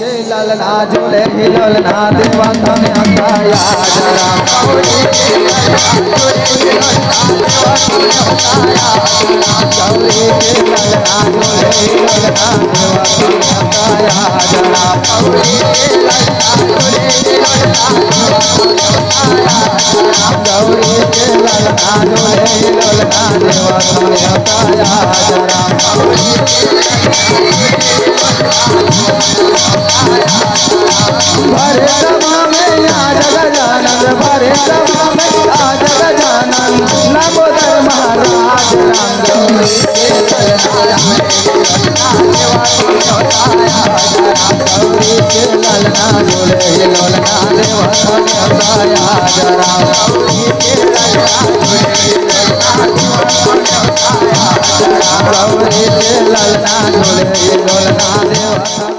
के ललना झूले हिलोलना देवा तने अकाया जरा गौरी के ललना झूले हिलोलना देवा तने अकाया जरा गौरी के ललना झूले हिलोलना गौरी के ललना झूले हिलोलना देवा तने अकाया जरा भरे सभा में आज गजानन भरे सभा में आज गजानन नमोदर महाराज राम गौरी के ललना झूले हिलोलना देवा तने अकाया जरा गौरी के ललना झूले हिलोलना गौरी के ललना झूले हिलोलना देवा